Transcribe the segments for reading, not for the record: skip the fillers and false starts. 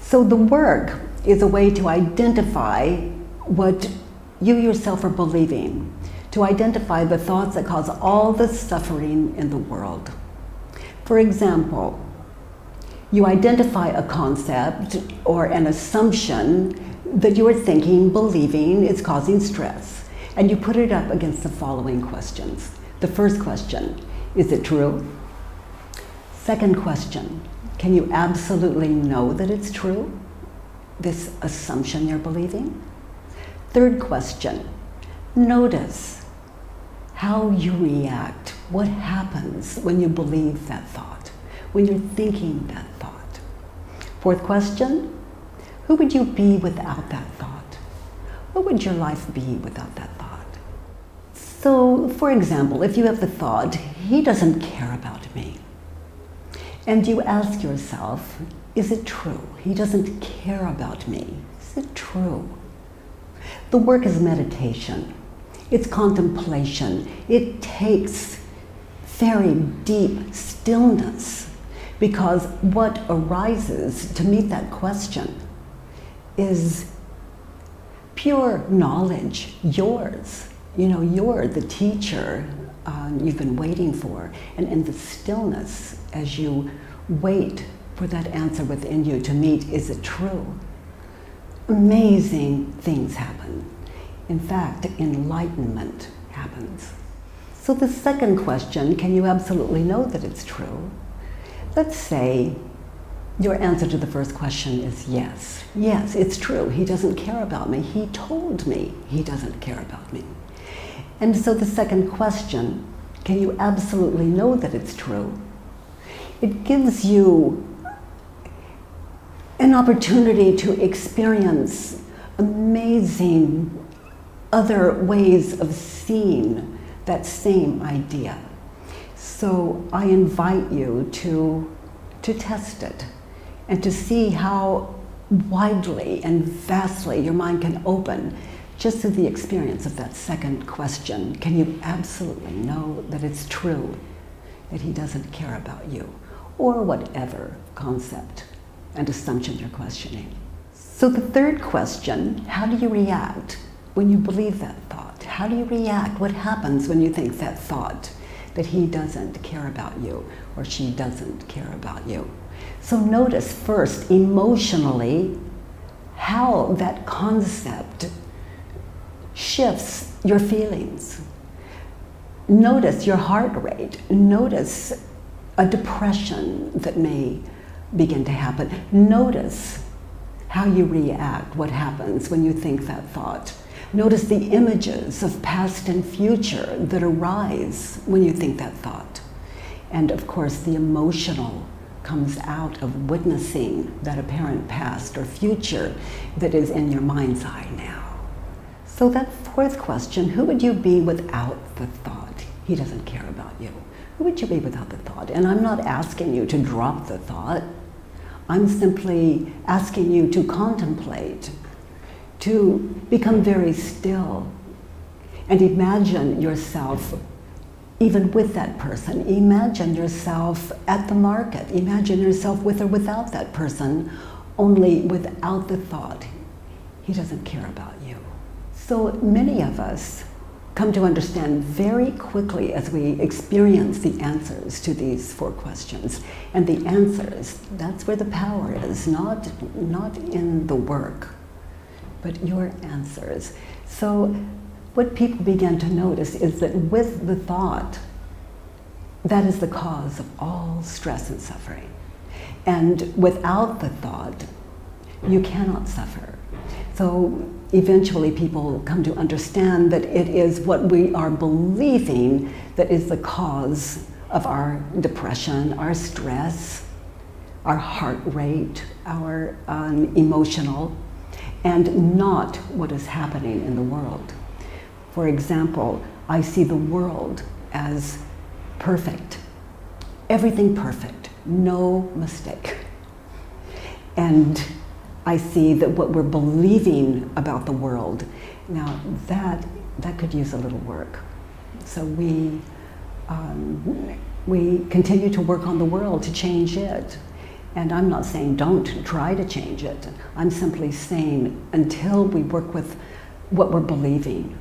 So the work is a way to identify what you yourself are believing, to identify the thoughts that cause all the suffering in the world. For example, you identify a concept or an assumption that you are thinking, believing is causing stress, and you put it up against the following questions. The first question, is it true? Second question, can you absolutely know that it's true, this assumption you're believing? Third question, notice how you react. What happens when you believe that thought, when you're thinking that thought? Fourth question, who would you be without that thought? What would your life be without that thought? So, for example, if you have the thought, he doesn't care about me, and you ask yourself, is it true? He doesn't care about me. Is it true? The work is meditation. It's contemplation. It takes very deep stillness, because what arises to meet that question is pure knowledge, yours. You know, you're the teacher you've been waiting for. And in the stillness, as you wait for that answer within you to meet, is it true? Amazing things happen. In fact, enlightenment happens. So the second question, can you absolutely know that it's true? Let's say your answer to the first question is yes. Yes, it's true. He doesn't care about me. He told me he doesn't care about me. And so the second question, can you absolutely know that it's true? It gives you an opportunity to experience amazing other ways of seeing that same idea. So I invite you to test it and to see how widely and vastly your mind can open just through the experience of that second question. Can you absolutely know that it's true, that he doesn't care about you, or whatever concept and assumption you're questioning? So the third question, how do you react when you believe that thought? How do you react? What happens when you think that thought, that he doesn't care about you or she doesn't care about you? So notice first, emotionally, how that concept shifts your feelings. Notice your heart rate. Notice a depression that may begin to happen. Notice how you react, what happens when you think that thought. Notice the images of past and future that arise when you think that thought. And of course, the emotional comes out of witnessing that apparent past or future that is in your mind's eye now. So that fourth question, who would you be without the thought? He doesn't care about you. Who would you be without the thought? And I'm not asking you to drop the thought. I'm simply asking you to contemplate, to become very still, and imagine yourself even with that person. Imagine yourself at the market. Imagine yourself with or without that person, only without the thought, he doesn't care about you. So many of us come to understand very quickly as we experience the answers to these four questions. And the answers, that's where the power is, not in the work, but your answers. So what people begin to notice is that with the thought, that is the cause of all stress and suffering. And without the thought, you cannot suffer. So eventually people come to understand that it is what we are believing that is the cause of our depression, our stress, our heart rate, our emotional, and not what is happening in the world. For example, I see the world as perfect, everything perfect, no mistake. And I see that what we're believing about the world, now that could use a little work. So we continue to work on the world to change it. And I'm not saying don't try to change it. I'm simply saying until we work with what we're believing,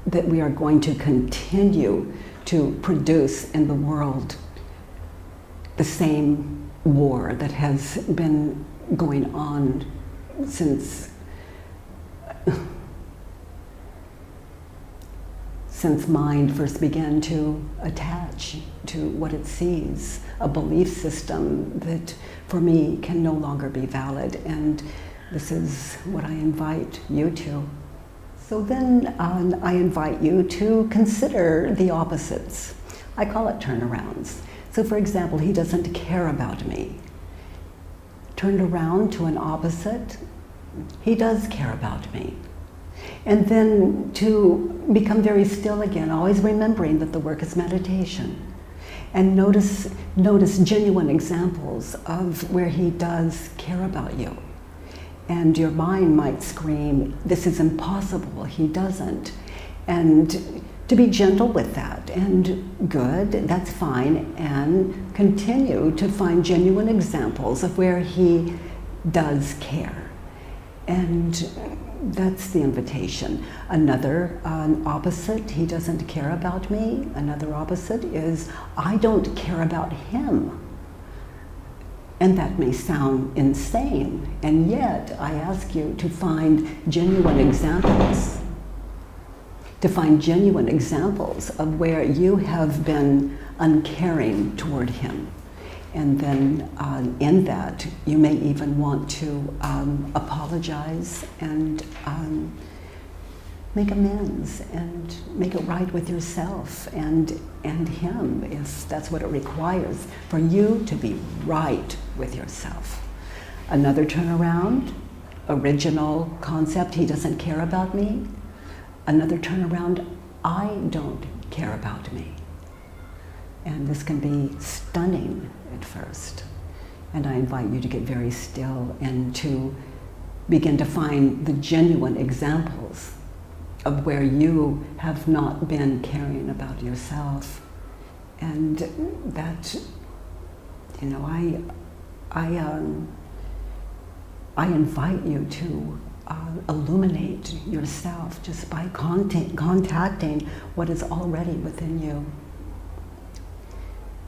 that we are going to continue to produce in the world the same war that has been going on since mind first began to attach to what it sees, a belief system that for me can no longer be valid. And this is what I invite you to. So then I invite you to consider the opposites. I call it turnarounds. So for example, he doesn't care about me. Turned around to an opposite, he does care about me. And then to become very still again, always remembering that the work is meditation. And notice genuine examples of where he does care about you. And your mind might scream, this is impossible, he doesn't. And to be gentle with that, and good, that's fine, and continue to find genuine examples of where he does care. And that's the invitation. Another opposite, he doesn't care about me. Another opposite is, I don't care about him. And that may sound insane, and yet I ask you to find genuine examples. To find genuine examples of where you have been uncaring toward him. And then in that, you may even want to apologize and make amends and make it right with yourself and him, if that's what it requires, for you to be right with yourself. Another turnaround, original concept, he doesn't care about me. Another turnaround, I don't care about me. And this can be stunning at first. And I invite you to get very still and to begin to find the genuine examples of where you have not been caring about yourself. And that, you know, I invite you to illuminate yourself just by contacting what is already within you,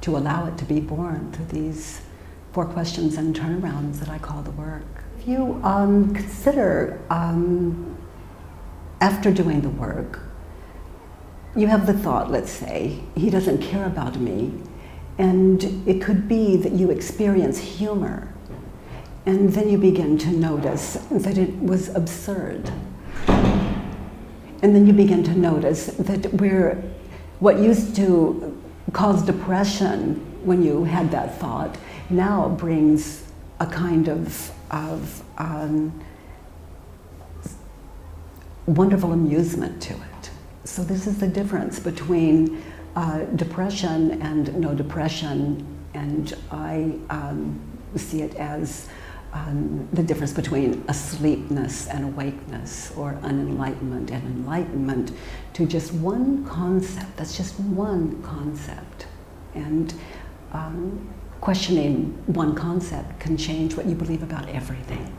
to allow it to be born through these 4 questions and turnarounds that I call the work. If you consider, after doing the work, you have the thought, let's say, he doesn't care about me, and it could be that you experience humor, and then you begin to notice that it was absurd. And then you begin to notice that what used to cause depression when you had that thought now brings a kind of wonderful amusement to it. So this is the difference between depression and no depression, and I see it as the difference between asleepness and awakeness, or unenlightenment and enlightenment, to just one concept. That's just one concept. And questioning one concept can change what you believe about everything.